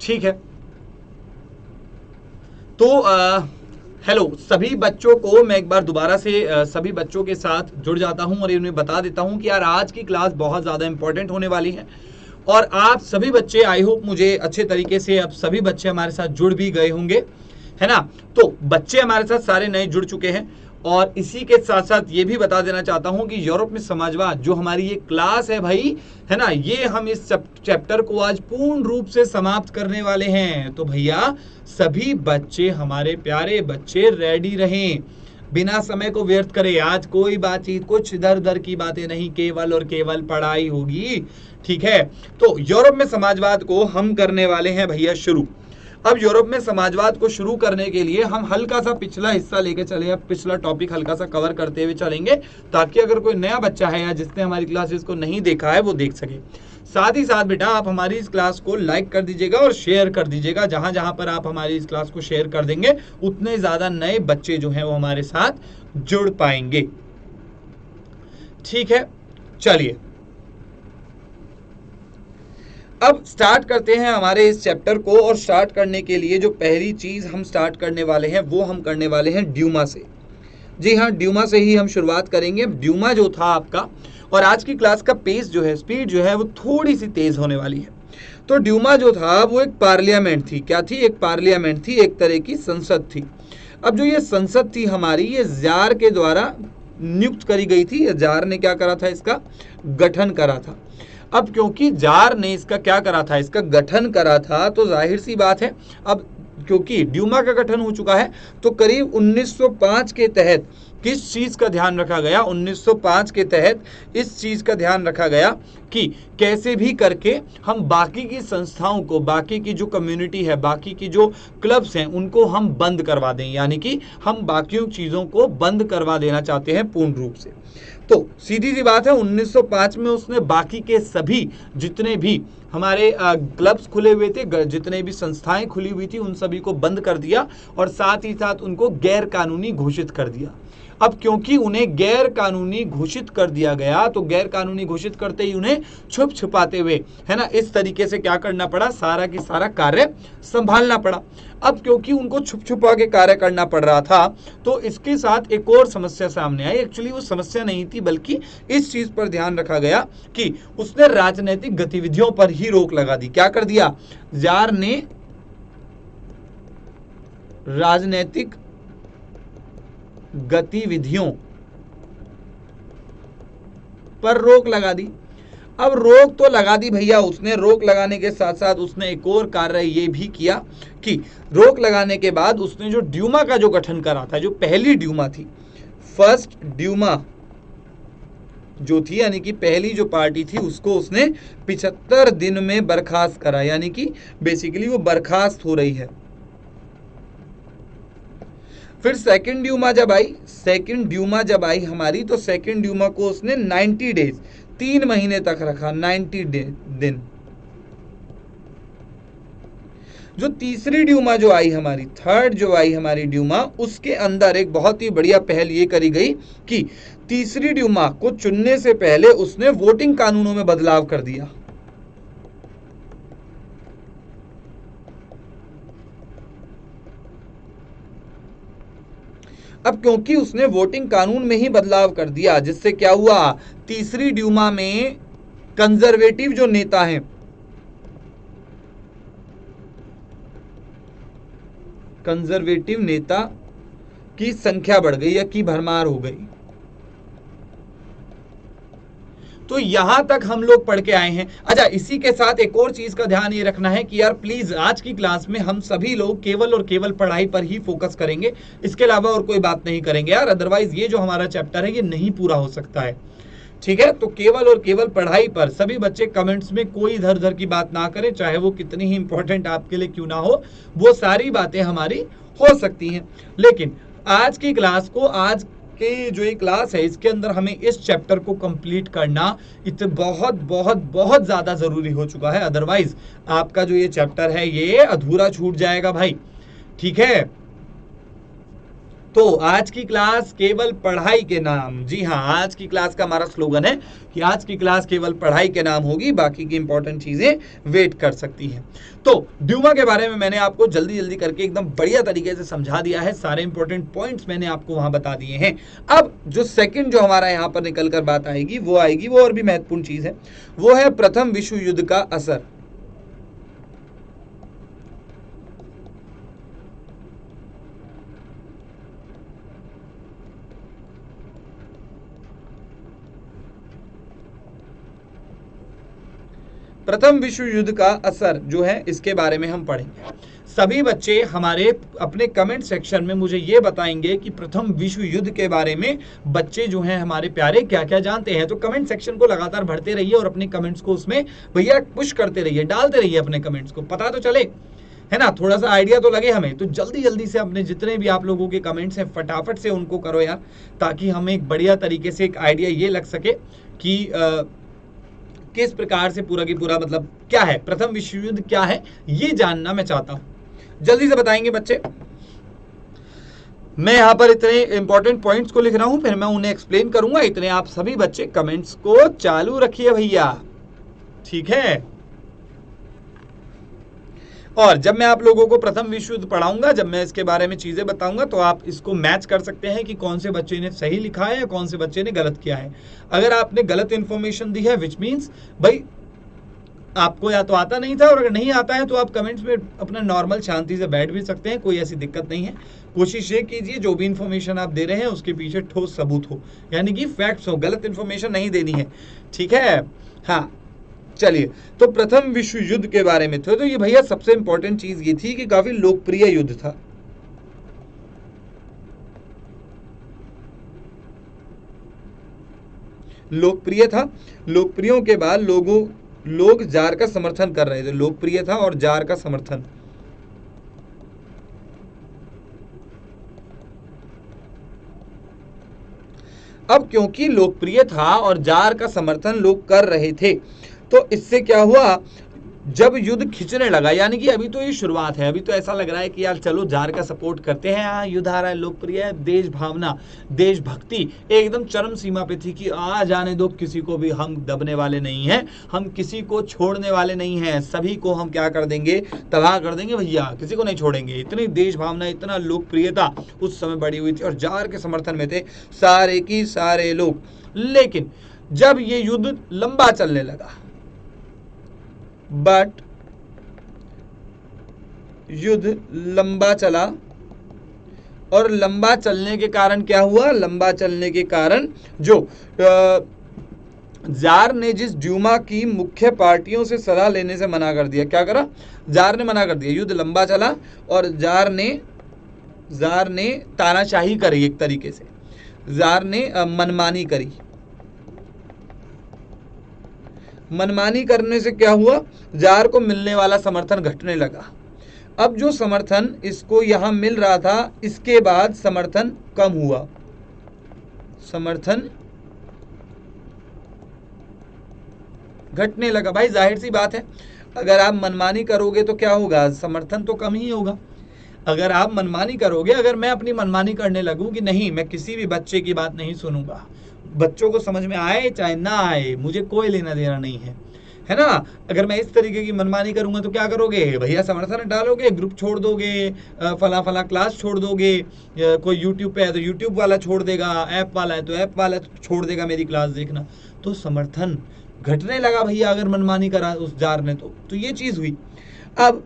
ठीक है, तो हेलो सभी बच्चों को मैं एक बार दोबारा से सभी बच्चों के साथ जुड़ जाता हूं और उन्हें बता देता हूं कि यार आज की क्लास बहुत ज़्यादा इंपॉर्टेंट होने वाली है। और आप सभी बच्चे, आई होप मुझे अच्छे तरीके से अब सभी बच्चे हमारे साथ जुड़ भी गए होंगे, है ना। तो बच्चे हमारे साथ सारे नए जुड़ चुके हैं। और इसी के साथ साथ ये भी बता देना चाहता हूं कि यूरोप में समाजवाद जो हमारी ये क्लास है भाई, है ना, ये हम इस चैप्टर को आज पूर्ण रूप से समाप्त करने वाले हैं। तो भैया सभी बच्चे, हमारे प्यारे बच्चे, रेडी रहें, बिना समय को व्यर्थ करे। आज कोई बातचीत, कुछ इधर उधर की बातें नहीं, केवल और केवल पढ़ाई होगी, ठीक है। तो यूरोप में समाजवाद को हम करने वाले हैं भैया शुरू। अब यूरोप में समाजवाद को शुरू करने के लिए हम हल्का सा पिछला हिस्सा लेके चले, अब पिछला टॉपिक हल्का सा कवर करते हुए चलेंगे, ताकि अगर कोई नया बच्चा है या जिसने हमारी क्लासेस को नहीं देखा है वो देख सके। साथ ही साथ बेटा आप हमारी इस क्लास को लाइक कर दीजिएगा और शेयर कर दीजिएगा। जहां जहां पर आप हमारी इस क्लास को शेयर कर देंगे उतने ज्यादा नए बच्चे जो हैं वो हमारे साथ जुड़ पाएंगे, ठीक है। चलिए अब स्टार्ट करते हैं हमारे इस चैप्टर को। और स्टार्ट करने के लिए जो पहली चीज हम स्टार्ट करने वाले हैं वो हम करने वाले हैं ड्यूमा से। जी हाँ, ड्यूमा से ही हम शुरुआत करेंगे। ड्यूमा जो था आपका, और आज की क्लास का पेस जो है, स्पीड जो है वो थोड़ी सी तेज होने वाली है। तो ड्यूमा जो था वो एक पार्लियामेंट थी। क्या थी? एक पार्लियामेंट थी, एक तरह की संसद थी। अब जो ये संसद थी हमारी, ये जार के द्वारा नियुक्त करी गई थी। जार ने क्या करा था? इसका गठन करा था। अब क्योंकि जार ने इसका क्या करा था? इसका गठन करा था, तो जाहिर सी बात है अब क्योंकि ड्यूमा का गठन हो चुका है, तो करीब 1905 के तहत किस चीज का ध्यान रखा गया? 1905 के तहत इस चीज का ध्यान रखा गया कि कैसे भी करके हम बाकी की संस्थाओं को, बाकी की जो कम्युनिटी है, बाकी की जो क्लब्स हैं, उनको हम बंद करवा दें। यानी कि हम बाकी चीजों को बंद करवा देना चाहते हैं पूर्ण रूप से। तो सीधी सी बात है, 1905 में उसने बाकी के सभी जितने भी हमारे क्लब्स खुले हुए थे, जितने भी संस्थाएं खुली हुई थी, उन सभी को बंद कर दिया और साथ ही साथ उनको गैर कानूनी घोषित कर दिया। अब क्योंकि उन्हें गैर कानूनी घोषित कर दिया गया, तो गैर कानूनी घोषित करते ही उन्हें छुप छुपाते हुए, है ना, इस तरीके से क्या करना पड़ा? सारा की सारा कार्य संभालना पड़ा। अब क्योंकि उनको छुप छुपा के कार्य करना पड़ रहा था, तो इसके साथ एक और समस्या सामने आई। एक्चुअली वो समस्या नहीं थी, बल्कि इस चीज पर ध्यान रखा गया कि उसने राजनीतिक गतिविधियों पर ही रोक लगा दी। क्या कर दिया? जार ने राजनीतिक गतिविधियों पर रोक लगा दी। अब रोक तो लगा दी भैया उसने, रोक लगाने के साथ साथ उसने एक और कार्य ये भी किया कि रोक लगाने के बाद उसने जो ड्यूमा का जो गठन करा था, जो पहली ड्यूमा थी, फर्स्ट ड्यूमा जो थी, यानी कि पहली जो पार्टी थी, उसको उसने 75 दिन में बर्खास्त करा। यानी कि बेसिकली वो बर्खास्त हो रही है। फिर सेकंड ड्यूमा जब आई हमारी, तो सेकंड ड्यूमा को उसने 90 डेज, 3 महीने तक रखा, 90 दिन। जो तीसरी ड्यूमा जो आई हमारी, थर्ड जो आई हमारी ड्यूमा, उसके अंदर एक बहुत ही बढ़िया पहल ये करी गई कि तीसरी ड्यूमा को चुनने से पहले उसने वोटिंग कानूनों में बदलाव कर दिया। अब क्योंकि उसने वोटिंग कानून में ही बदलाव कर दिया, जिससे क्या हुआ? तीसरी ड्यूमा में कंजर्वेटिव जो नेता हैं, कंजर्वेटिव नेता की संख्या बढ़ गई या की भरमार हो गई। तो यहां तक हम लोग पढ़ के आए हैं। अच्छा, इसी के साथ एक और चीज का ध्यान ये रखना है कि यार प्लीज आज की क्लास में हम सभी लोग केवल और केवल पढ़ाई पर ही फोकस करेंगे, इसके अलावा और कोई बात नहीं करेंगे यार, अदरवाइज ये जो हमारा चैप्टर है ये नहीं पूरा हो सकता है, ठीक है। तो केवल और केवल पढ़ाई पर सभी बच्चे कमेंट्स में कोई इधर उधर की बात ना करें, चाहे वो कितनी ही इंपॉर्टेंट आपके लिए क्यों ना हो, वो सारी बातें हमारी हो सकती हैं। लेकिन आज की क्लास को, आज के जो ये क्लास है, इसके अंदर हमें इस चैप्टर को कंप्लीट करना बहुत बहुत बहुत ज्यादा जरूरी हो चुका है। अदरवाइज आपका जो ये चैप्टर है ये अधूरा छूट जाएगा भाई, ठीक है। तो आज की क्लास केवल पढ़ाई के नाम, जी हाँ, आज की क्लास का हमारा स्लोगन है कि आज की क्लास केवल पढ़ाई के नाम होगी, बाकी की इंपॉर्टेंट चीजें वेट कर सकती हैं। तो ड्यूमा के बारे में मैंने आपको जल्दी जल्दी करके एकदम बढ़िया तरीके से समझा दिया है, सारे इंपॉर्टेंट पॉइंट्स मैंने आपको वहां बता दिए हैं। अब जो सेकंड जो हमारा यहाँ पर निकल कर बात आएगी वो और भी महत्वपूर्ण चीज है, वो है प्रथम विश्व युद्ध का असर। प्रथम विश्व युद्ध का असर जो है इसके बारे में हम पढ़ेंगे। सभी बच्चे हमारे अपने कमेंट सेक्शन में मुझे ये बताएंगे कि प्रथम विश्व युद्ध के बारे में बच्चे जो हैं हमारे प्यारे क्या क्या जानते हैं। तो कमेंट सेक्शन को लगातार भरते रहिए और अपने कमेंट्स को उसमें भैया पुश करते रहिए, डालते रहिए अपने कमेंट्स को, पता तो चले, है ना, थोड़ा सा आइडिया तो लगे हमें। तो जल्दी जल्दी से अपने जितने भी आप लोगों के कमेंट्स हैं फटाफट से उनको करो यार, ताकि हमें एक बढ़िया तरीके से एक आइडिया ये लग सके कि किस प्रकार से पूरा की पूरा मतलब क्या है, प्रथम विश्व युद्ध क्या है, ये जानना मैं चाहता हूं। जल्दी से बताएंगे बच्चे। मैं यहां पर इतने इंपॉर्टेंट पॉइंट्स को लिख रहा हूं, फिर मैं उन्हें एक्सप्लेन करूंगा। इतने आप सभी बच्चे कमेंट्स को चालू रखिए भैया, ठीक है। और जब मैं आप लोगों को प्रथम विश्व युद्ध पढ़ाऊंगा, जब मैं इसके बारे में चीजें बताऊंगा, तो आप इसको मैच कर सकते हैं कि कौन से बच्चे ने सही लिखा है या कौन से बच्चे ने गलत किया है। अगर आपने गलत इंफॉर्मेशन दी है विच मीन्स भाई आपको या तो आता नहीं था, और अगर नहीं आता है तो आप कमेंट्स में अपना नॉर्मल शांति से बैठ भी सकते हैं, कोई ऐसी दिक्कत नहीं है। कोशिश ये कीजिए जो भी इंफॉर्मेशन आप दे रहे हैं उसके पीछे ठोस सबूत हो, यानी कि फैक्ट्स हो, गलत इंफॉर्मेशन नहीं देनी है, ठीक है। हाँ चलिए, तो प्रथम विश्व युद्ध के बारे में थे, तो ये भैया सबसे इंपॉर्टेंट चीज ये थी कि काफी लोकप्रिय युद्ध था। लोकप्रिय था, लोकप्रियों के बाद लोग जार का समर्थन कर रहे थे। लोकप्रिय था और जार का समर्थन। अब क्योंकि लोकप्रिय था और जार का समर्थन लोग कर रहे थे, तो इससे क्या हुआ, जब युद्ध खिंचने लगा, यानी कि अभी तो ये शुरुआत है, अभी तो ऐसा लग रहा है कि यार चलो जार का सपोर्ट करते हैं, हाँ युद्ध आ रहा है, लोकप्रिय है, देश भावना, देशभक्ति एकदम चरम सीमा पे थी कि आ जाने दो, किसी को भी हम दबने वाले नहीं हैं, हम किसी को छोड़ने वाले नहीं हैं, सभी को हम क्या कर देंगे, तबाह कर देंगे भैया, किसी को नहीं छोड़ेंगे। इतनी देश भावना, इतना लोकप्रियता उस समय बढ़ी हुई थी और जार के समर्थन में थे सारे की सारे लोग। लेकिन जब ये युद्ध लंबा चलने लगा, बट युद्ध लंबा चला, और लंबा चलने के कारण क्या हुआ, लंबा चलने के कारण जो जार ने जिस ड्यूमा की मुख्य पार्टियों से सलाह लेने से मना कर दिया, क्या करा, जार ने मना कर दिया। युद्ध लंबा चला और जार ने तानाशाही करी, एक तरीके से जार ने मनमानी करी। मनमानी करने से क्या हुआ, जार को मिलने वाला समर्थन घटने लगा। अब जो समर्थन इसको यहां मिल रहा था, इसके बाद समर्थन कम हुआ, समर्थन घटने लगा। भाई जाहिर सी बात है, अगर आप मनमानी करोगे तो क्या होगा, समर्थन तो कम ही होगा। अगर आप मनमानी करोगे, अगर मैं अपनी मनमानी करने लगूं कि नहीं मैं किसी भी बच्चे की बात नहीं सुनूंगा, बच्चों को समझ में आए चाहे ना आए मुझे कोई लेना देना नहीं है, है ना, अगर मैं इस तरीके की मनमानी करूंगा तो क्या करोगे भैया, समर्थन डालोगे, ग्रुप छोड़ दोगे, फला फला क्लास छोड़ दोगे, कोई यूट्यूब पे है तो यूट्यूब वाला छोड़ देगा, ऐप वाला है तो ऐप वाला छोड़ देगा मेरी क्लास देखना। तो समर्थन घटने लगा भैया, अगर मनमानी करा उस जार ने तो ये चीज हुई। अब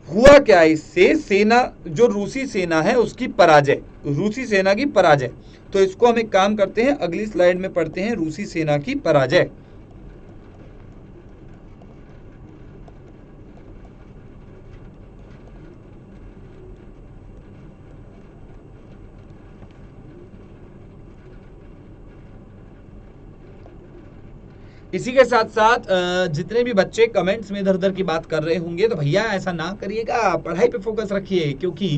हुआ क्या, इससे सेना, जो रूसी सेना है उसकी पराजय, रूसी सेना की पराजय। तो इसको हम एक काम करते हैं, अगली स्लाइड में पढ़ते हैं रूसी सेना की पराजय। इसी के साथ साथ जितने भी बच्चे कमेंट्स में इधर उधर की बात कर रहे होंगे, तो भैया ऐसा ना करिएगा, पढ़ाई पे फोकस रखिए, क्योंकि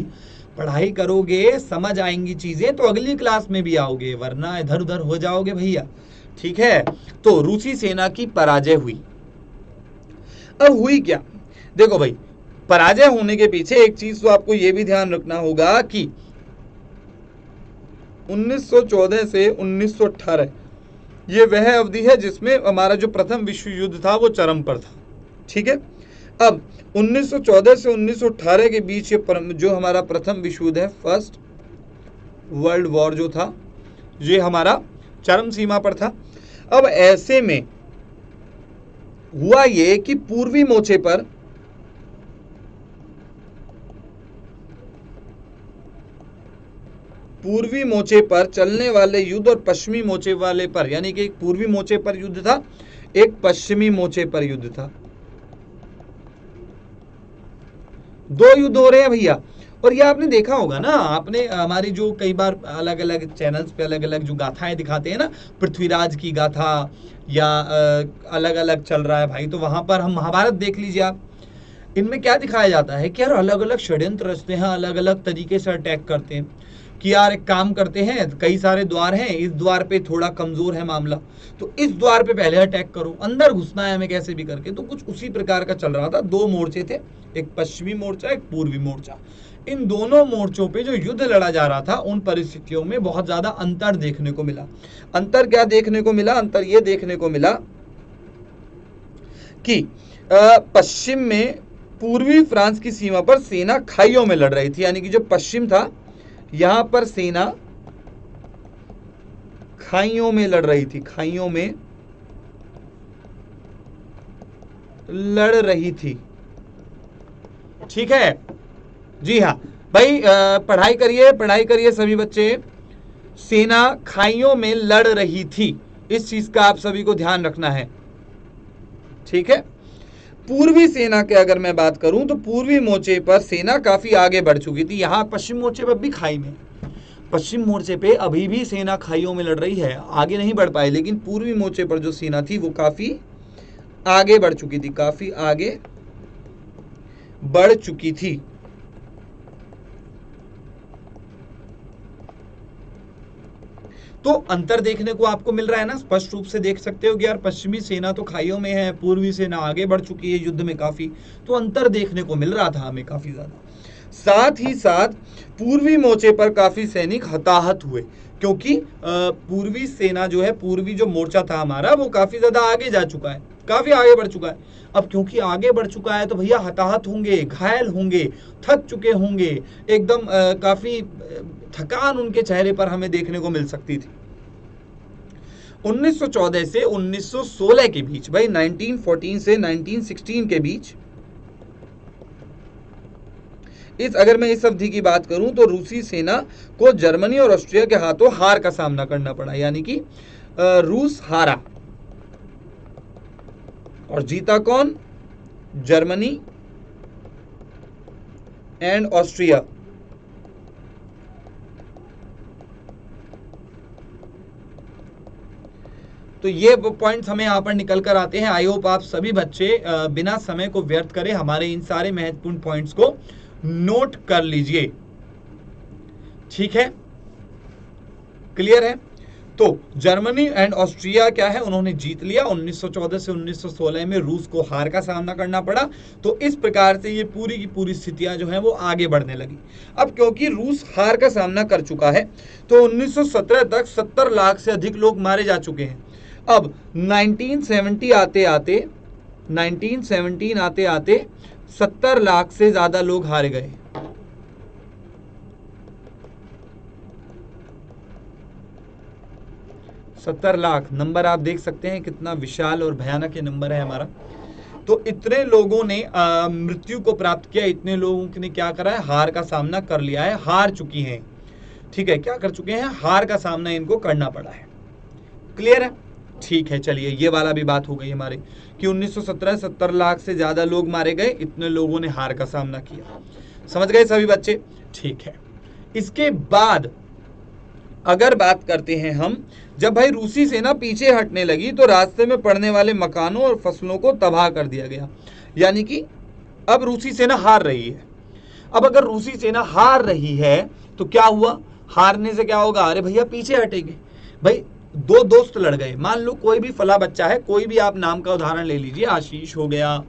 पढ़ाई करोगे समझ आएंगी चीजें तो अगली क्लास में भी आओगे, वरना इधर उधर हो जाओगे भैया, ठीक है। तो रूसी सेना की पराजय हुई। अब हुई क्या, देखो भाई, पराजय होने के पीछे एक चीज तो आपको यह भी ध्यान रखना होगा कि 1914 से 1918 ये वह अवधि है जिसमें हमारा जो प्रथम विश्व युद्ध था वो चरम पर था। ठीक है, अब 1914 से 1918 के बीच ये जो हमारा प्रथम विश्व युद्ध है, फर्स्ट वर्ल्ड वॉर जो था, ये हमारा चरम सीमा पर था। अब ऐसे में हुआ ये कि पूर्वी मोर्चे पर चलने वाले युद्ध और पश्चिमी मोर्चे वाले पर, यानी कि एक पूर्वी मोर्चे पर युद्ध था, एक पश्चिमी मोर्चे पर युद्ध था, दो युद्ध हो रहे हैं भैया। और ये आपने देखा होगा ना, आपने हमारी जो कई बार अलग अलग चैनल्स पे अलग अलग जो गाथाएं दिखाते हैं ना, पृथ्वीराज की गाथा या अलग अलग चल रहा है भाई, तो वहां पर हम महाभारत देख लीजिए आप, इनमें क्या दिखाया जाता है कि यार अलग अलग षड्यंत्र रचते हैं, अलग अलग तरीके से अटैक करते हैं कि यार एक काम करते हैं, कई सारे द्वार हैं, इस द्वार पे थोड़ा कमजोर है मामला, तो इस द्वार पे पहले अटैक करो, अंदर घुसना है हमें कैसे भी करके। तो कुछ उसी प्रकार का चल रहा था। दो मोर्चे थे, एक पश्चिमी मोर्चा, एक पूर्वी मोर्चा। इन दोनों मोर्चों पे जो युद्ध लड़ा जा रहा था, उन परिस्थितियों में बहुत ज्यादा अंतर देखने को मिला। अंतर क्या देखने को मिला? अंतर ये देखने को मिला कि पश्चिम में पूर्वी फ्रांस की सीमा पर सेना खाइयों में लड़ रही थी, यानी कि जो पश्चिम था यहां पर सेना खाइयों में लड़ रही थी, खाइयों में लड़ रही थी। ठीक है जी हाँ भाई, पढ़ाई करिए सभी बच्चे। सेना खाइयों में लड़ रही थी, इस चीज का आप सभी को ध्यान रखना है। ठीक है, पूर्वी सेना के अगर मैं बात करूं तो पूर्वी मोर्चे पर सेना काफी आगे बढ़ चुकी थी। यहां पश्चिम मोर्चे पर भी खाई में, पश्चिम मोर्चे पे अभी भी सेना खाइयों में लड़ रही है, आगे नहीं बढ़ पाई, लेकिन पूर्वी मोर्चे पर जो सेना थी वो काफी आगे बढ़ चुकी थी, काफी आगे बढ़ चुकी थी। तो अंतर देखने को आपको मिल रहा है ना, स्पष्ट रूप से देख सकते हो कि यार पश्चिमी सेना तो खाइयों में है, पूर्वी सेना आगे बढ़ चुकी है युद्ध में काफी, तो अंतर देखने को मिल रहा था हमें काफी ज्यादा। साथ ही साथ पूर्वी मोर्चे पर काफी सैनिक हताहत हुए, क्योंकि पूर्वी सेना जो है, पूर्वी जो मोर्चा था हमारा, वो काफी ज्यादा आगे जा चुका है, काफी आगे बढ़ चुका है। अब क्योंकि आगे बढ़ चुका है तो भैया हताहत होंगे, घायल होंगे, थक चुके होंगे, एकदम काफी थकान उनके चेहरे पर हमें देखने को मिल सकती थी। 1914 से 1916 के बीच, भाई 1914 से 1916 के बीच, अगर मैं इस अवधि की बात करूं तो रूसी सेना को जर्मनी और ऑस्ट्रिया के हाथों हार का सामना करना पड़ा, यानी कि रूस हारा। और जीता कौन? Germany and Austria. तो ये पॉइंट्स हमें यहाँ पर निकल कर आते हैं। आई होप आप सभी बच्चे बिना समय को व्यर्थ करे हमारे इन सारे महत्वपूर्ण पॉइंट्स को नोट कर लीजिए। ठीक है, क्लियर है? तो जर्मनी एंड ऑस्ट्रिया क्या है, उन्होंने जीत लिया। 1914 से 1916 में रूस को हार का सामना करना पड़ा। तो इस प्रकार से ये पूरी की पूरी स्थितियां जो हैं वो आगे बढ़ने लगी। अब क्योंकि रूस हार का सामना कर चुका है तो 1917 तक 70 लाख से अधिक लोग मारे जा चुके हैं। अब 1917 आते आते 70 लाख से ज्यादा लोग हारे गए। सत्तर लाख नंबर आप देख सकते हैं कितना विशाल और भयानक ये नंबर है हमारा। तो इतने लोगों ने मृत्यु को प्राप्त किया, इतने लोगों ने क्या करा है, हार का सामना कर लिया है, हार चुकी हैं। ठीक है, क्या कर चुके हैं, हार का सामना इनको करना पड़ा है। क्लियर है? ठीक है, चलिए ये वाला भी बात हो गई हमारे कि 1917 70 लाख से ज्यादा लोग मारे गए, इतने लोगों ने हार का सामना किया। समझ गए सभी बच्चे? ठीक है, इसके बाद अगर बात करते हैं हम, जब भाई रूसी सेना पीछे हटने लगी तो रास्ते में पड़ने वाले मकानों और फसलों को तबाह कर दिया गया। यानी कि अब रूसी सेना हार रही है। अब अगर रूसी सेना हार रही है तो क्या हुआ, हारने से क्या होगा, अरे भैया पीछे हटेंगे। भाई दो दोस्त लड़ गए, मान लो कोई भी फला बच्चा है, कोई भी आप नाम का उदाहरण ले लीजिए, आशीष हो गया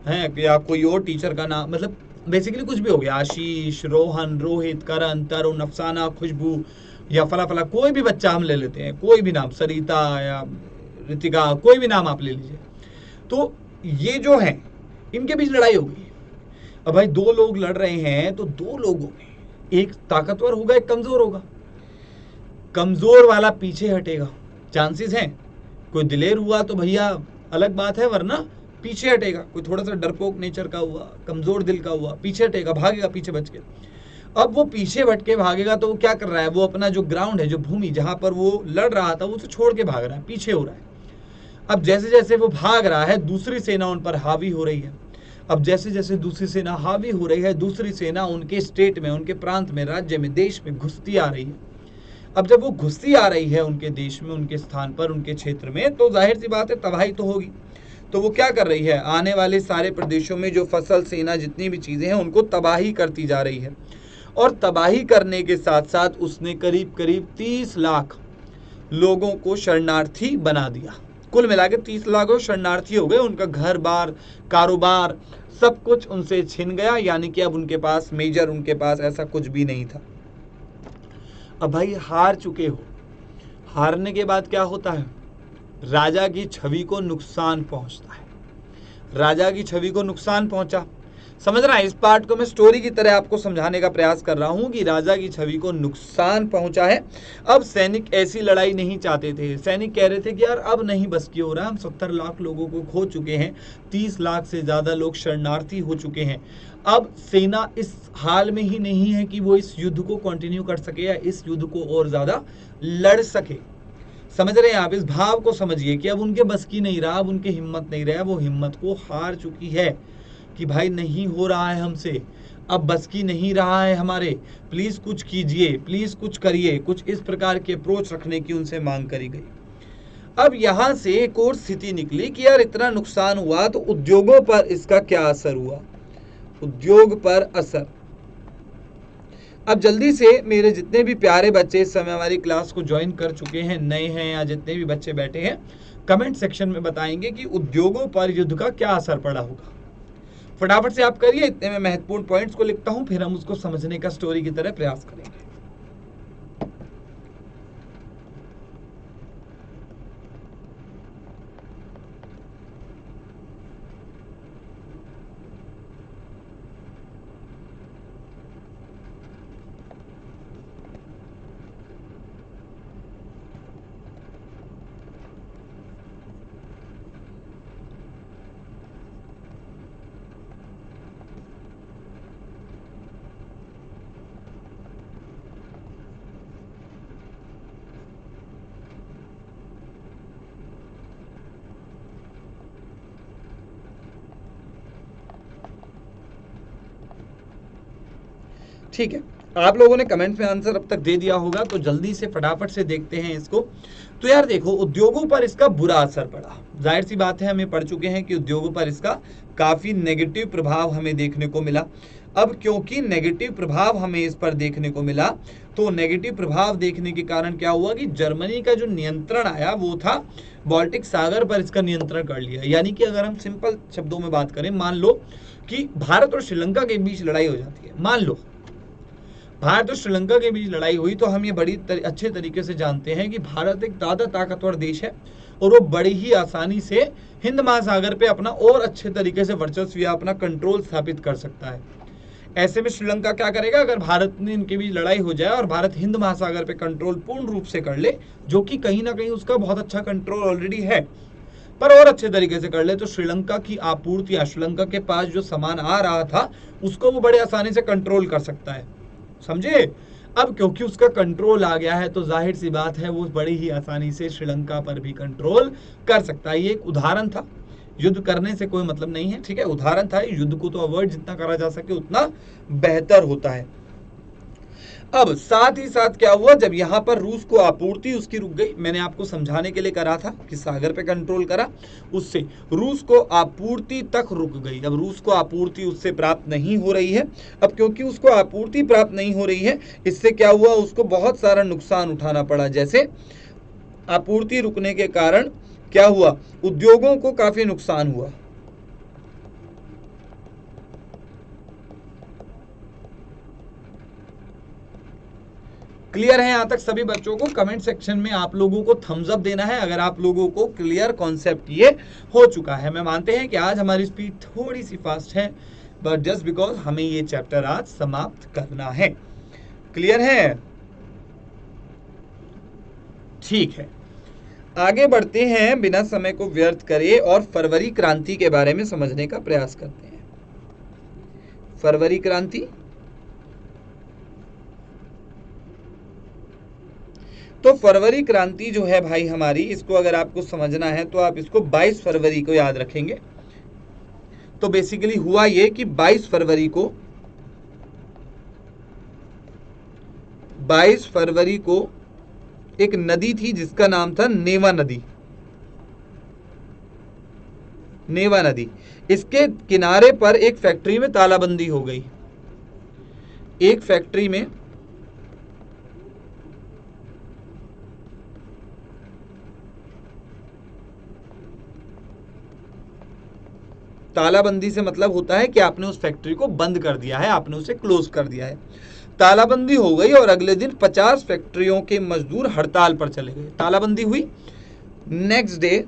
है या कोई और टीचर का नाम, मतलब बेसिकली कुछ भी हो गया, आशीष, रोहन, रोहित, करण, तरुण, अफसाना, खुशबू, या फला फला कोई भी बच्चा हम ले लेते हैं, कोई भी नाम, सरिता या ऋतिका, कोई भी नाम आप ले लीजिए, तो ये जो है इनके बीच लड़ाई हो गई। अब भाई दो लोग लड़ रहे हैं तो दो लोगों में एक ताकतवर होगा, एक कमजोर होगा। कमजोर वाला पीछे हटेगा, चांसेस हैं। कोई दिलेर हुआ तो भैया अलग बात है, वरना पीछे हटेगा। कोई थोड़ा सा डरपोक नेचर का हुआ, कमजोर दिल का हुआ, पीछे हटेगा, भागेगा पीछे बच के। अब वो पीछे भटके के भागेगा तो वो क्या कर रहा है, वो अपना जो ग्राउंड है, जो भूमि जहां पर वो लड़ रहा था, वो उसे छोड़ के भाग रहा है, पीछे हो रहा है। अब जैसे जैसे वो भाग रहा है, दूसरी सेना उन पर हावी हो रही है। अब जैसे जैसे दूसरी सेना हावी हो रही है, दूसरी सेना उनके स्टेट में, उनके प्रांत में, राज्य में, देश में घुसती आ रही है। अब जब वो घुसती आ रही है उनके देश में, उनके स्थान पर, उनके क्षेत्र में, तो जाहिर सी बात है तबाही तो होगी। तो वो क्या कर रही है, आने वाले सारे प्रदेशों में जो फसल, सेना, जितनी भी चीजें हैं, उनको तबाही करती जा रही है। और तबाही करने के साथ साथ उसने करीब करीब 30 लाख लोगों को शरणार्थी बना दिया। कुल मिला के 30 लाख शरणार्थी हो गए। उनका घर बार, कारोबार, सब कुछ उनसे छिन गया। यानी कि अब उनके पास मेजर, उनके पास ऐसा कुछ भी नहीं था। अब भाई हार चुके हो, हारने के बाद क्या होता है, राजा की छवि को नुकसान पहुंचता है। राजा की छवि को नुकसान पहुंचा, समझ रहा है। इस पार्ट को मैं स्टोरी की तरह आपको समझाने का प्रयास कर रहा हूं कि राजा की छवि को नुकसान पहुंचा है। अब सैनिक ऐसी लड़ाई नहीं चाहते थे। सैनिक कह रहे थे कि यार अब नहीं बस की हो रहा, हम 70 लाख लोगों को खो चुके हैं, 30 लाख से ज्यादा लोग शरणार्थी हो चुके हैं। अब सेना इस हाल में ही नहीं है कि वो इस युद्ध को कंटिन्यू कर सके या इस युद्ध को और ज्यादा लड़ सके। समझ रहे हैं आप, इस भाव को समझिए कि अब उनके बस की नहीं रहा, अब उनकी हिम्मत नहीं रहा, वो हिम्मत को हार चुकी है कि भाई नहीं हो रहा है हमसे, अब बस की नहीं रहा है हमारे, प्लीज कुछ कीजिए, प्लीज कुछ करिए। कुछ इस प्रकार की अप्रोच रखने की उनसे मांग करी गई। अब यहां से एक और स्थिति निकली कि यार इतना नुकसान हुआ तो उद्योगों पर इसका क्या असर हुआ, उद्योग पर असर। अब जल्दी से मेरे जितने भी प्यारे बच्चे इस समय हमारी क्लास को ज्वाइन कर चुके हैं, नए हैं या जितने भी बच्चे बैठे हैं, कमेंट सेक्शन में बताएंगे कि उद्योगों पर युद्ध का क्या असर पड़ा होगा। फटाफट से आप करिए। इतने में महत्वपूर्ण पॉइंट्स को लिखता हूं, फिर हम उसको समझने का स्टोरी की तरह प्रयास करेंगे। ठीक है, आप लोगों ने कमेंट्स में आंसर अब तक दे दिया होगा, तो जल्दी से फटाफट से देखते हैं इसको। तो यार देखो, उद्योगों पर इसका बुरा असर पड़ा। जाहिर सी बात है, हमें पढ़ चुके हैं कि उद्योगों पर इसका काफी नेगेटिव प्रभाव हमें देखने को मिला। अब क्योंकि नेगेटिव प्रभाव हमें इस पर देखने को मिला, तो नेगेटिव प्रभाव देखने के कारण क्या हुआ कि जर्मनी का जो नियंत्रण आया वो था बाल्टिक सागर पर, इसका नियंत्रण कर लिया। यानी कि अगर हम सिंपल शब्दों में बात करें, मान लो कि भारत और श्रीलंका के बीच लड़ाई हो जाती है, मान लो भारत और श्रीलंका के बीच लड़ाई हुई, तो हम ये बड़ी अच्छे तरीके से जानते हैं कि भारत एक ज्यादा ताकतवर देश है और वो बड़ी ही आसानी से हिंद महासागर पे अपना और अच्छे तरीके से वर्चस्व या अपना कंट्रोल स्थापित कर सकता है। ऐसे में श्रीलंका क्या करेगा, अगर भारत ने इनके बीच लड़ाई हो जाए और भारत हिंद महासागर पे कंट्रोल पूर्ण रूप से कर ले, जो कि कहीं ना कहीं उसका बहुत अच्छा कंट्रोल ऑलरेडी है, पर और अच्छे तरीके से कर ले, तो श्रीलंका की आपूर्ति या श्रीलंका के पास जो सामान आ रहा था उसको वो बड़े आसानी से कंट्रोल कर सकता है। समझे। अब क्योंकि उसका कंट्रोल आ गया है, तो जाहिर सी बात है वो बड़ी ही आसानी से श्रीलंका पर भी कंट्रोल कर सकता है। ये एक उदाहरण था, युद्ध करने से कोई मतलब नहीं है, ठीक है, उदाहरण था। युद्ध को तो अवॉइड जितना करा जा सके उतना बेहतर होता है। अब साथ ही साथ क्या हुआ, जब यहां पर रूस को आपूर्ति उसकी रुक गई, मैंने आपको समझाने के लिए करा था कि सागर पे कंट्रोल करा, उससे रूस को आपूर्ति तक रुक गई। अब रूस को आपूर्ति उससे प्राप्त नहीं हो रही है। अब क्योंकि उसको आपूर्ति प्राप्त नहीं हो रही है, इससे क्या हुआ, उसको बहुत सारा नुकसान उठाना पड़ा। जैसे आपूर्ति रुकने के कारण क्या हुआ, उद्योगों को काफी नुकसान हुआ। क्लियर है यहाँ तक सभी बच्चों को? कमेंट सेक्शन में आप लोगों को थम्स अप देना है अगर आप लोगों को क्लियर कॉन्सेप्ट ये हो चुका है। मैं मानते हैं कि आज हमारी स्पीड थोड़ी सी फास्ट है, बट जस्ट बिकॉज हमें ये चैप्टर आज समाप्त करना है। क्लियर है? ठीक है, आगे बढ़ते हैं बिना समय को व्यर्थ करे और फरवरी क्रांति के बारे में समझने का प्रयास करते हैं। फरवरी क्रांति, तो फरवरी क्रांति जो है भाई हमारी, इसको अगर आपको समझना है तो आप इसको 22 फरवरी को याद रखेंगे। तो बेसिकली हुआ ये कि 22 फरवरी को एक नदी थी जिसका नाम था नेवा नदी। नेवा नदी, इसके किनारे पर एक फैक्ट्री में तालाबंदी हो गई। एक फैक्ट्री में तालाबंदी से मतलब होता है कि आपने उस फैक्ट्री को बंद कर दिया है, आपने उसे क्लोज कर दिया है। तालाबंदी हो गई और अगले दिन 50 फैक्ट्रियों के मजदूर हड़ताल पर चले गए। तालाबंदी हुई, नेक्स्ट डे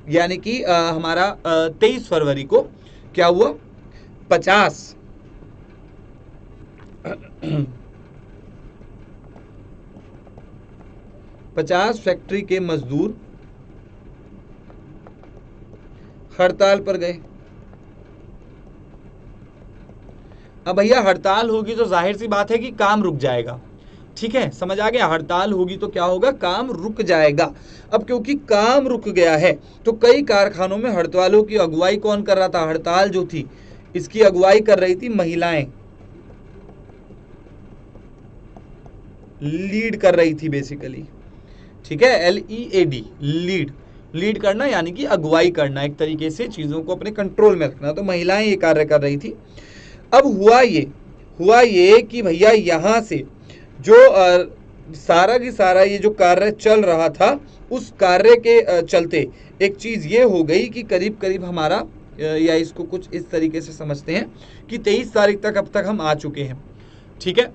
यानी कि हमारा 23 फरवरी को क्या हुआ, 50 फैक्ट्री के मजदूर हड़ताल पर गए। अब भैया हड़ताल होगी तो जाहिर सी बात है कि काम रुक जाएगा। ठीक है, समझ आ गया? हड़ताल होगी तो क्या होगा, काम रुक जाएगा। अब क्योंकि काम रुक गया है तो कई कारखानों में हड़तालों की अगुवाई कौन कर रहा था? हड़ताल जो थी इसकी अगुवाई कर रही थी महिलाएं, लीड कर रही थी बेसिकली। ठीक है, LEAD, लीड करना यानी कि अगुवाई करना, एक तरीके से चीजों को अपने कंट्रोल में रखना। तो महिलाएं ये कार्य कर रही थी। अब हुआ ये कि भैया यहाँ से जो सारा की सारा ये जो कार्य चल रहा था, उस कार्य के चलते एक चीज ये हो गई कि करीब करीब हमारा, या इसको कुछ इस तरीके से समझते हैं कि 23 तारीख तक अब तक हम आ चुके हैं। ठीक है,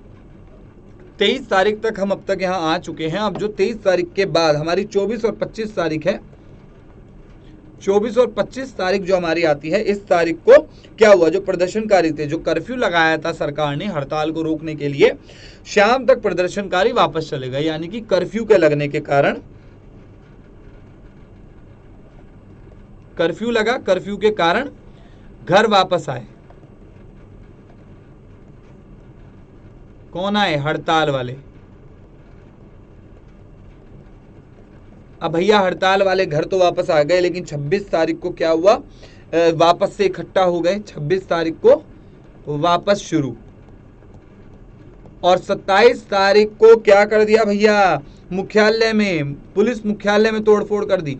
23 तारीख तक हम अब तक यहाँ आ चुके हैं। अब जो 23 तारीख के बाद हमारी 24 और 25 तारीख है, 24 और 25 तारीख जो हमारी आती है, इस तारीख को क्या हुआ, जो प्रदर्शनकारी थे, जो कर्फ्यू लगाया था सरकार ने हड़ताल को रोकने के लिए, शाम तक प्रदर्शनकारी वापस चले गए। यानी कि कर्फ्यू के लगने के कारण, कर्फ्यू लगा, कर्फ्यू के कारण घर वापस आए। कौन आए? हड़ताल वाले। अब भैया हड़ताल वाले घर तो वापस आ गए, लेकिन 26 तारीख को क्या हुआ, वापस से इकट्ठा हो गए। 26 तारीख को वापस शुरू, और 27 तारीख को क्या कर दिया भैया, मुख्यालय में, पुलिस मुख्यालय में तोड़फोड़ कर दी।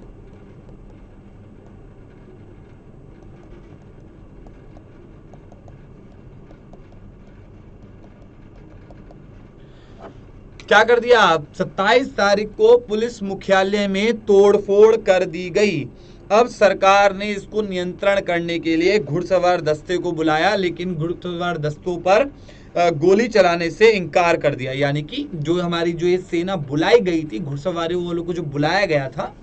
क्या कर दिया? 27 तारीख को पुलिस मुख्यालय में तोड़फोड़ कर दी गई। अब सरकार ने इसको नियंत्रण करने के लिए घुड़सवार दस्ते को बुलाया, लेकिन घुड़सवार दस्तों पर गोली चलाने से इनकार कर दिया। यानी कि जो हमारी जो ये सेना बुलाई गई थी, घुड़सवारों वालों को जो बुलाया गया था,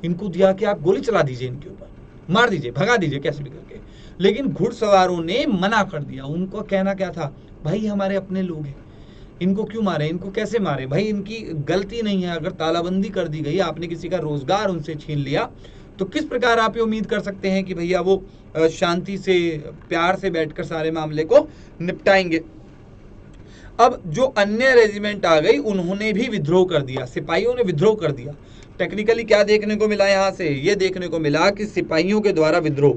इनको दिया कि आप गोली चला दीजिए, इनके ऊपर मार दीजिए, भगा दीजिए कैसे भी करके। लेकिन घुड़सवारों ने मना कर दिया। उनको कहना क्या था, भाई हमारे अपने लोग हैं, इनको क्यों मारे, इनको कैसे मारे, भाई इनकी गलती नहीं है। अगर तालाबंदी कर दी गई, आपने किसी का रोजगार उनसे छीन लिया, तो किस प्रकार आप ये उम्मीद कर सकते हैं कि भैया वो शांति से, प्यार से बैठकर सारे मामले को निपटाएंगे। अब जो अन्य रेजिमेंट आ गई, उन्होंने भी विद्रोह कर दिया, सिपाहियों ने विद्रोह कर दिया। टेक्निकली क्या देखने को मिला यहां से, ये देखने को मिला कि सिपाहियों के द्वारा विद्रोह,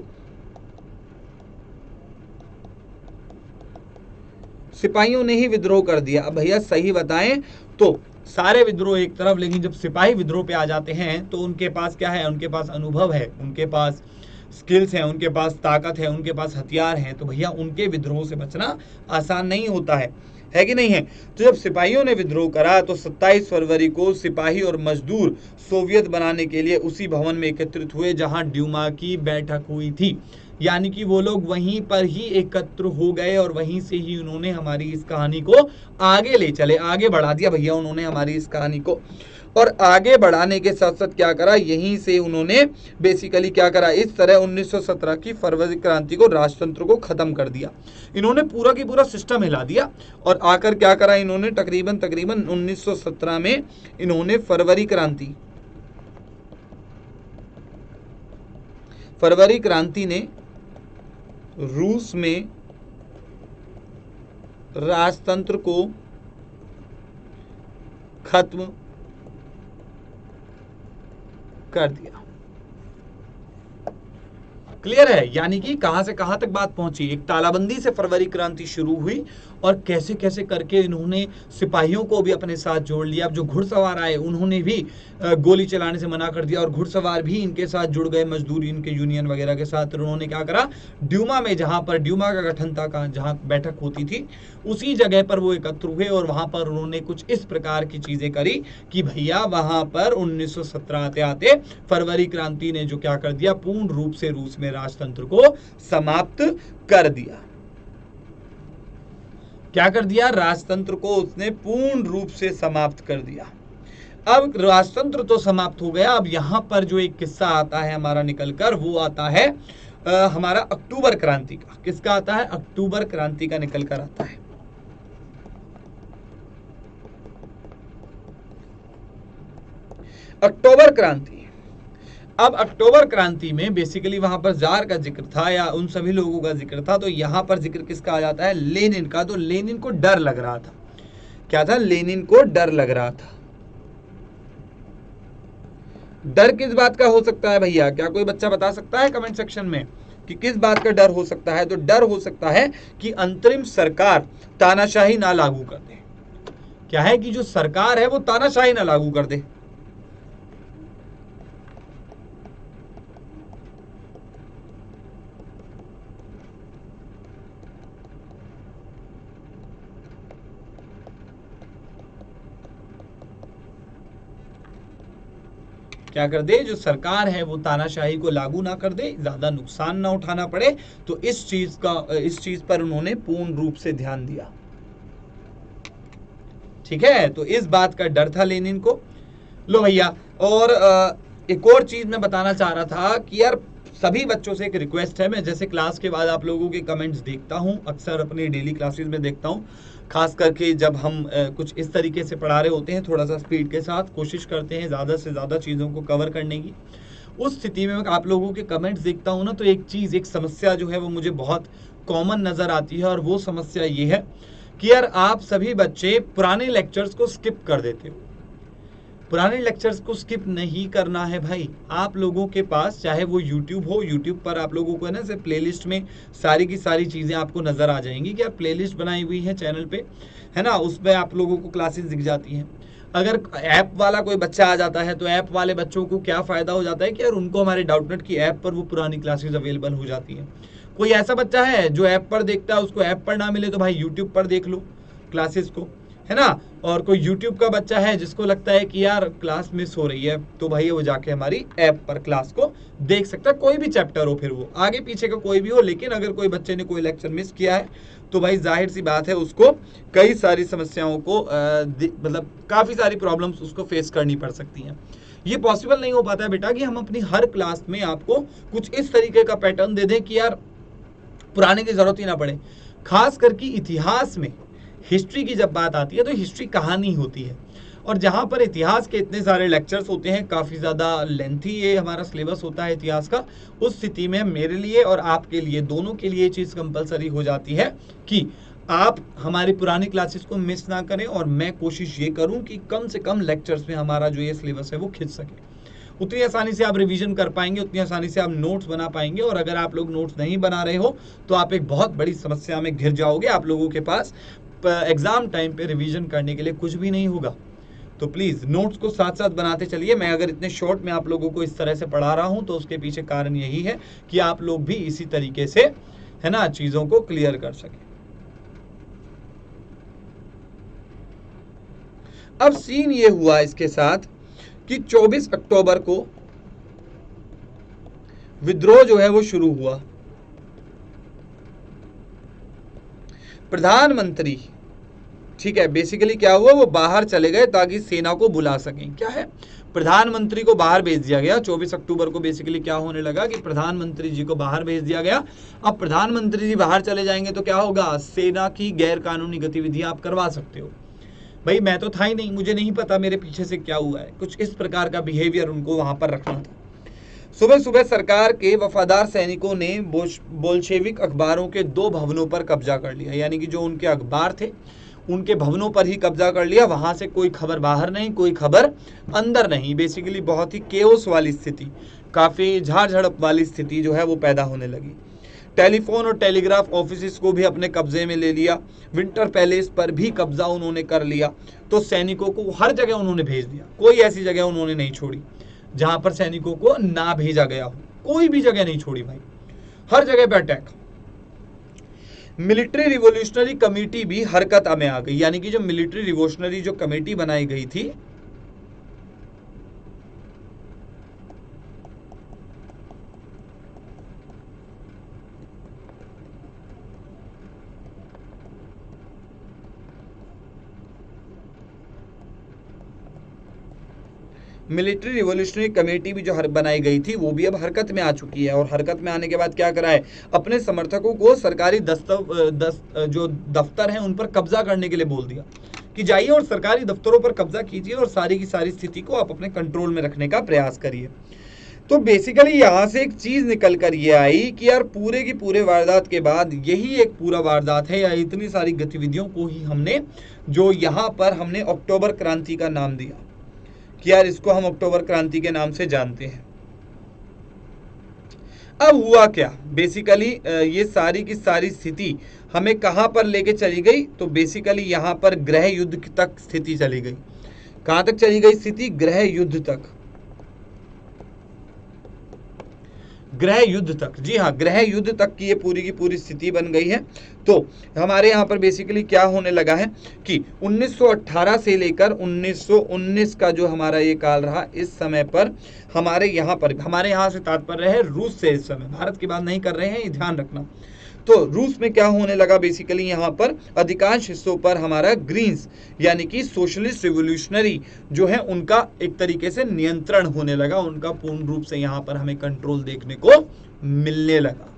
सिपाहियों ने ही विद्रोह कर दिया। अब भैया सही बताएं तो सारे विद्रोह एक तरफ, लेकिन जब सिपाही विद्रोह पे आ जाते हैं तो उनके पास क्या है, उनके पास अनुभव है, उनके पास स्किल्स हैं, उनके पास ताकत है, उनके पास हथियार हैं। तो भैया उनके विद्रोह से बचना आसान नहीं होता है कि नहीं है? तो जब सिपाहियों ने विद्रोह करा तो 27 फरवरी को सिपाही और मजदूर सोवियत बनाने के लिए उसी भवन में एकत्रित हुए जहां ड्यूमा की बैठक हुई थी। यानी कि वो लोग वहीं पर ही एकत्र हो गए और वहीं से ही उन्होंने हमारी इस कहानी को आगे ले चले, आगे बढ़ा दिया भैया उन्होंने हमारी इस कहानी को। और आगे बढ़ाने के साथ साथ क्या करा, यहीं से उन्होंने बेसिकली क्या करा, इस तरह 1917 की फरवरी क्रांति को, राजतंत्र को खत्म कर दिया। इन्होंने पूरा की पूरा सिस्टम हिला दिया और आकर क्या करा इन्होंने, तकरीबन 1917 में इन्होंने फरवरी क्रांति ने रूस में राजतंत्र को खत्म कर दिया। क्लियर है, यानी कि कहां से कहां तक बात पहुंची, एक तालाबंदी से फरवरी क्रांति शुरू हुई और कैसे कैसे करके इन्होंने सिपाहियों को भी अपने साथ जोड़ लिया। अब जो घुड़सवार आए उन्होंने भी गोली चलाने से मना कर दिया और घुड़सवार भी इनके साथ जुड़ गए, मजदूरी इनके यूनियन वगैरह के साथ। उन्होंने क्या करा, ड्यूमा में, जहां पर ड्यूमा का गठन था, जहां बैठक होती थी, उसी जगह पर वो एकत्र हुए और वहां पर उन्होंने कुछ इस प्रकार की चीजें करी कि भैया वहां पर 1917 आते आते फरवरी क्रांति ने जो क्या कर दिया, पूर्ण रूप से रूस में राजतंत्र को समाप्त कर दिया। क्या कर दिया, राजतंत्र को उसने पूर्ण रूप से समाप्त कर दिया। अब राजतंत्र तो समाप्त हो गया। अब यहां पर जो एक किस्सा आता है हमारा निकलकर, वो आता है हमारा अक्टूबर क्रांति का। किसका आता है, अक्टूबर क्रांति का निकलकर आता है। अक्टूबर क्रांति। अब अक्टूबर क्रांति में बेसिकली वहां पर जार का जिक्र था या उन सभी लोगों का जिक्र था, तो यहां पर जिक्र किसका आ जाता है, लेनिन का। तो लेनिन को डर लग रहा था। क्या था, लेनिन को डर लग रहा था। डर किस बात का हो सकता है भैया, क्या कोई बच्चा बता सकता है कमेंट सेक्शन में कि किस बात का डर हो सकता है? तो डर हो सकता है कि अंतरिम सरकार तानाशाही ना लागू कर दे। क्या है कि जो सरकार है वो तानाशाही ना लागू कर दे। क्या कर दे, जो सरकार है वो तानाशाही को लागू ना कर दे, ज्यादा नुकसान ना उठाना पड़े। तो इस चीज पर उन्होंने पूर्ण रूप से ध्यान दिया। ठीक है, तो इस बात का डर था लेनिन को। लो भैया, और एक और चीज मैं बताना चाह रहा था कि यार सभी बच्चों से एक रिक्वेस्ट है, मैं जैसे क्लास के बाद आप लोगों के कमेंट्स देखता हूं, अक्सर अपनी डेली क्लासेस में देखता हूं, खास करके जब हम कुछ इस तरीके से पढ़ा रहे होते हैं, थोड़ा सा स्पीड के साथ कोशिश करते हैं ज़्यादा से ज़्यादा चीज़ों को कवर करने की। उस स्थिति में मैं आप लोगों के कमेंट्स देखता हूँ ना, तो एक समस्या जो है वो मुझे बहुत कॉमन नज़र आती है, और वो समस्या ये है कि यार आप सभी बच्चे पुराने लेक्चर्स को स्किप कर देते हो। पुराने लेक्चर्स को स्किप नहीं करना है भाई। आप लोगों के पास चाहे वो YouTube हो, YouTube पर आप लोगों को है ना से प्लेलिस्ट में सारी की सारी चीज़ें आपको नज़र आ जाएंगी कि आप प्लेलिस्ट बनाई हुई है चैनल पे, है ना, उसमें आप लोगों को क्लासेस दिख जाती हैं। अगर ऐप वाला कोई बच्चा आ जाता है तो ऐप वाले बच्चों को क्या फ़ायदा हो जाता है कि यार उनको हमारे डाउटनेट की ऐप पर वो पुरानी क्लासेस अवेलेबल हो जाती हैं। कोई ऐसा बच्चा है जो ऐप पर देखता है, उसको ऐप पर ना मिले तो भाई यूट्यूब पर देख लो क्लासेस को, है ना। और कोई YouTube का बच्चा है जिसको लगता है कि यार क्लास मिस हो रही है, तो भाई वो जाके हमारी ऐप पर क्लास को देख सकता है, कोई भी चैप्टर हो, फिर वो आगे पीछे का कोई भी हो। लेकिन अगर कोई बच्चे ने कोई लेक्चर मिस किया है तो भाई जाहिर सी बात है उसको कई सारी समस्याओं को मतलब काफ़ी सारी प्रॉब्लम्स उसको फेस करनी पड़ सकती हैं। ये पॉसिबल नहीं हो पाता है बेटा कि हम अपनी हर क्लास में आपको कुछ इस तरीके का पैटर्न दे दें कि यार पुराने की ज़रूरत ही ना पड़े। खास करके इतिहास में, हिस्ट्री की जब बात आती है तो हिस्ट्री कहानी होती है, और जहाँ पर इतिहास के इतने सारे लेक्चर्स होते हैं, काफ़ी ज़्यादा लेंथी ये हमारा सिलेबस होता है इतिहास का, उस स्थिति में मेरे लिए और आपके लिए, दोनों के लिए ये चीज़ कंपलसरी हो जाती है कि आप हमारी पुरानी क्लासेस को मिस ना करें, और मैं कोशिश ये करूँ कि कम से कम लेक्चर्स में हमारा जो ये सिलेबस है वो खिंच सके। उतनी आसानी से आप रिवीजन कर पाएंगे, उतनी आसानी से आप नोट्स बना पाएंगे। और अगर आप लोग नोट्स नहीं बना रहे हो तो आप एक बहुत बड़ी समस्या में घिर जाओगे। आप लोगों के पास एग्ज़ाम टाइम पे रिवीजन करने के लिए कुछ भी नहीं होगा। तो प्लीज़ नोट्स को साथ साथ बनाते चलिए। मैं अगर इतने शॉर्ट में आप लोगों को इस तरह से पढ़ा रहा हूँ तो उसके पीछे कारण यही है कि आप लोग भी इसी तरीके से, है ना, चीज़ों को क्लियर कर सकें। अब सीन ये हुआ इसके साथ कि 24 अक्टूबर को विद्रोह जो है वो शुरू हुआ। प्रधानमंत्री, ठीक है, बेसिकली क्या हुआ, वो बाहर चले गए ताकि सेना को बुला सकें। क्या है, प्रधानमंत्री को बाहर भेज दिया गया। 24 अक्टूबर को बेसिकली क्या होने लगा कि प्रधानमंत्री जी को बाहर भेज दिया गया। अब प्रधानमंत्री जी बाहर चले जाएंगे तो क्या होगा, सेना की गैर कानूनी गतिविधियां आप करवा सकते हो। भाई मैं तो था ही नहीं, मुझे नहीं पता मेरे पीछे से क्या हुआ है, कुछ इस प्रकार का बिहेवियर उनको वहां पर रखना था। सुबह सुबह सरकार के वफादार सैनिकों ने बोल्शेविक अखबारों के 2 भवनों पर कब्जा कर लिया, यानी कि जो उनके अखबार थे उनके भवनों पर ही कब्जा कर लिया। वहां से कोई खबर बाहर नहीं, कोई खबर अंदर नहीं। बेसिकली बहुत ही केओस वाली स्थिति, काफी झाड़ झड़प वाली स्थिति जो है वो पैदा होने लगी। टेलीफोन और टेलीग्राफ ऑफिस को भी अपने कब्जे में ले लिया। विंटर पैलेस पर भी कब्जा उन्होंने कर लिया। तो सैनिकों को हर जगह उन्होंने भेज दिया, कोई ऐसी जगह उन्होंने नहीं छोड़ी जहां पर सैनिकों को ना भेजा गया हो, कोई भी जगह नहीं छोड़ी भाई, हर जगह पे अटैक। मिलिट्री रिवोल्यूशनरी कमेटी भी हरकत में आ गई, यानी कि जो मिलिट्री रिवोल्यूशनरी जो कमेटी बनाई गई थी, मिलिट्री रिवोल्यूशनरी कमेटी भी जो बनाई गई थी वो भी अब हरकत में आ चुकी है। और हरकत में आने के बाद क्या करा है, अपने समर्थकों को सरकारी जो दफ्तर हैं उन पर कब्जा करने के लिए बोल दिया कि जाइए और सरकारी दफ्तरों पर कब्जा कीजिए और सारी की सारी स्थिति को आप अपने कंट्रोल में रखने का प्रयास करिए। तो बेसिकली यहां से एक चीज निकल कर ये आई कि यार पूरे की पूरे वारदात के बाद यही एक पूरा वारदात है, या इतनी सारी गतिविधियों को ही हमने जो यहाँ पर हमने अक्टूबर क्रांति का नाम दिया कि यार इसको हम अक्टूबर क्रांति के नाम से जानते हैं। अब हुआ क्या, बेसिकली ये सारी की सारी स्थिति हमें कहां पर लेके चली गई, तो बेसिकली यहां पर गृह युद्ध तक स्थिति चली गई। कहां तक चली गई स्थिति, गृह युद्ध तक, गृह युद्ध तक। जी हाँ, गृह युद्ध तक की ये पूरी की पूरी स्थिति बन गई है। तो हमारे यहाँ पर बेसिकली क्या होने लगा है कि 1918 से लेकर 1919 का जो हमारा ये काल रहा, इस समय पर हमारे यहाँ से तात्पर्य है रूस से, इस समय भारत की बात नहीं कर रहे हैं, ये ध्यान रखना। तो रूस में क्या होने लगा, बेसिकली यहाँ पर अधिकांश हिस्सों पर हमारा ग्रीन्स यानी कि सोशलिस्ट रिवोल्यूशनरी जो है उनका एक तरीके से नियंत्रण होने लगा, उनका पूर्ण रूप से यहाँ पर हमें कंट्रोल देखने को मिलने लगा।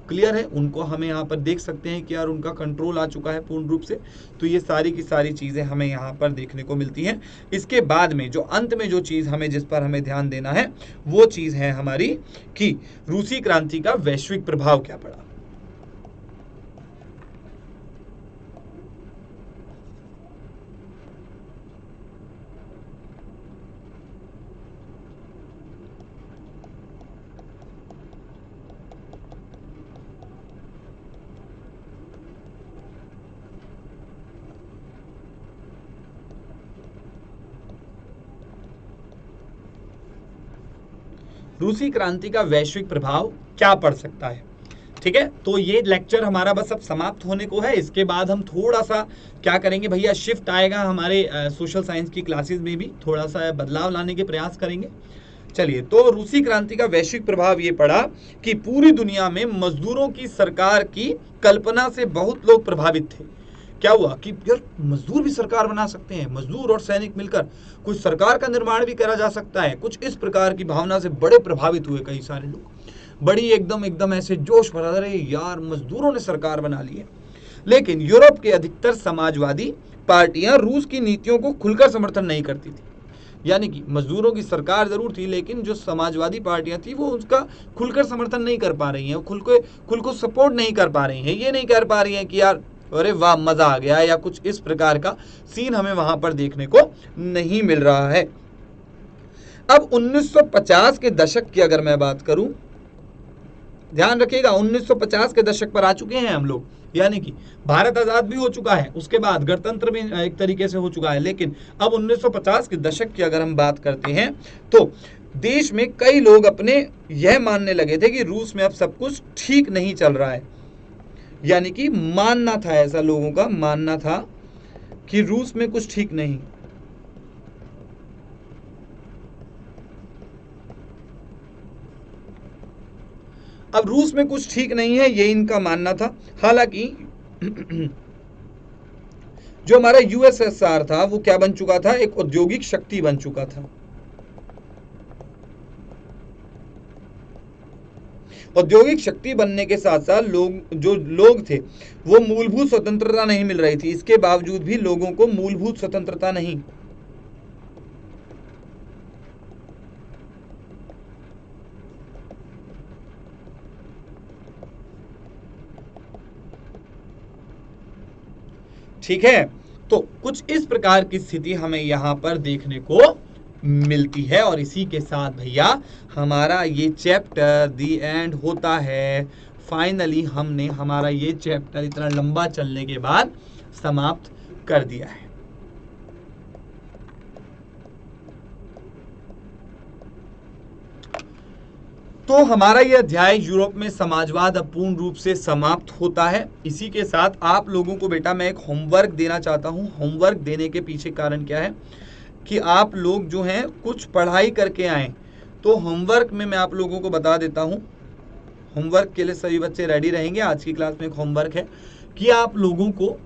क्लियर है, उनको हमें यहाँ पर देख सकते हैं कि यार उनका कंट्रोल आ चुका है पूर्ण रूप से। तो ये सारी की सारी चीजें हमें यहाँ पर देखने को मिलती हैं। इसके बाद में जो अंत में जो चीज हमें जिस पर हमें ध्यान देना है वो चीज है हमारी कि रूसी क्रांति का वैश्विक प्रभाव क्या पड़ा। रूसी क्रांति का वैश्विक प्रभाव क्या पड़ सकता है, ठीक है। तो ये लेक्चर हमारा बस अब समाप्त होने को है। इसके बाद हम थोड़ा सा क्या करेंगे भैया, शिफ्ट आएगा हमारे सोशल साइंस की क्लासेस में भी थोड़ा सा बदलाव लाने के प्रयास करेंगे। चलिए, तो रूसी क्रांति का वैश्विक प्रभाव ये पड़ा कि पूरी दुनिया में मजदूरों की सरकार की कल्पना से बहुत लोग प्रभावित थे। क्या हुआ कि यार मजदूर भी सरकार बना सकते हैं, मजदूर और सैनिक मिलकर कुछ सरकार का निर्माण भी करा जा सकता है, कुछ इस प्रकार की भावना से बड़े प्रभावित हुए कई सारे लोग, बड़ी एकदम ऐसे जोश भरा, अरे यार मजदूरों ने सरकार बना ली है। लेकिन यूरोप के अधिकतर समाजवादी पार्टियां रूस की नीतियों को खुलकर समर्थन नहीं करती थी, यानी कि मजदूरों की सरकार जरूर थी लेकिन जो समाजवादी पार्टियां थी वो उसका खुलकर समर्थन नहीं कर पा रही हैं, खुल को सपोर्ट नहीं कर पा रही हैं, ये नहीं कर पा रही हैं कि यार अरे वाह मजा आ गया, या कुछ इस प्रकार का सीन हमें वहां पर देखने को नहीं मिल रहा है। अब 1950 के दशक की अगर मैं बात करूं, ध्यान रखिएगा 1950 के दशक पर आ चुके हैं हम लोग, यानी कि भारत आजाद भी हो चुका है, उसके बाद गणतंत्र भी एक तरीके से हो चुका है। लेकिन अब 1950 के दशक की अगर हम बात करते हैं तो देश में कई लोग अपने यह मानने लगे थे कि रूस में अब सब कुछ ठीक नहीं चल रहा है, यानी कि मानना था, ऐसा लोगों का मानना था कि रूस में कुछ ठीक नहीं। अब रूस में कुछ ठीक नहीं है, ये इनका मानना था। हालांकि जो हमारा यूएसएसआर था वो क्या बन चुका था, एक औद्योगिक शक्ति बन चुका था। औद्योगिक शक्ति बनने के साथ साथ लोग थे वो मूलभूत स्वतंत्रता नहीं मिल रही थी, इसके बावजूद भी लोगों को मूलभूत स्वतंत्रता नहीं। ठीक है, तो कुछ इस प्रकार की स्थिति हमें यहां पर देखने को मिलती है। और इसी के साथ भैया हमारा ये चैप्टर दी एंड होता है। फाइनली हमने हमारा ये चैप्टर इतना लंबा चलने के बाद समाप्त कर दिया है। तो हमारा ये अध्याय यूरोप में समाजवाद अब पूर्ण रूप से समाप्त होता है। इसी के साथ आप लोगों को बेटा मैं एक होमवर्क देना चाहता हूँ। होमवर्क देने के पीछे कारण क्या है कि आप लोग जो हैं कुछ पढ़ाई करके आए, तो होमवर्क में मैं आप लोगों को बता देता हूँ। होमवर्क के लिए सभी बच्चे रेडी रहेंगे। आज की क्लास में एक होमवर्क है कि आप लोगों को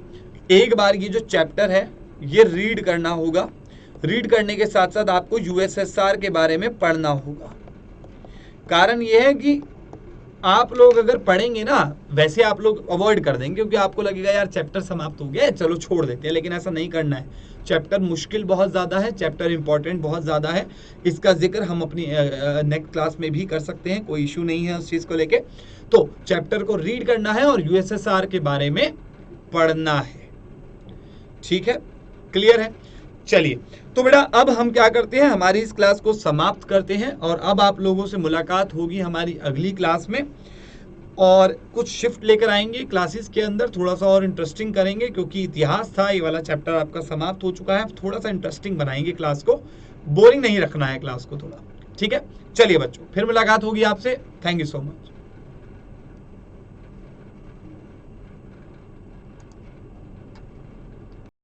एक बार ये जो चैप्टर है ये रीड करना होगा। रीड करने के साथ साथ आपको यूएसएसआर के बारे में पढ़ना होगा। कारण ये है कि आप लोग अगर पढ़ेंगे ना, वैसे आप लोग अवॉइड कर देंगे क्योंकि आपको लगेगा यार चैप्टर समाप्त हो गया, चलो छोड़ देते हैं, लेकिन ऐसा नहीं करना है। चैप्टर मुश्किल बहुत ज़्यादा है, चैप्टर इंपॉर्टेंट बहुत ज़्यादा है। इसका जिक्र हम अपनी नेक्स्ट क्लास में भी कर सकते हैं, कोई इशू नहीं है उस चीज़ को लेके। तो चैप्टर को रीड करना है और यूएसएसआर के बारे में पढ़ना है। ठीक है, क्लियर है? चलिए, तो बेटा अब हम क्या करते हैं, हमारी इस क्लास को समाप्त करते हैं और अब आप लोगों से मुलाकात होगी हमारी अगली क्लास में। और कुछ शिफ्ट लेकर आएंगे क्लासेस के अंदर, थोड़ा सा और इंटरेस्टिंग करेंगे क्योंकि इतिहास था ये वाला चैप्टर आपका समाप्त हो चुका है। थोड़ा सा इंटरेस्टिंग बनाएंगे क्लास को, बोरिंग नहीं रखना है क्लास को थोड़ा। ठीक है, चलिए बच्चों, फिर मुलाकात होगी आपसे। Thank you so much.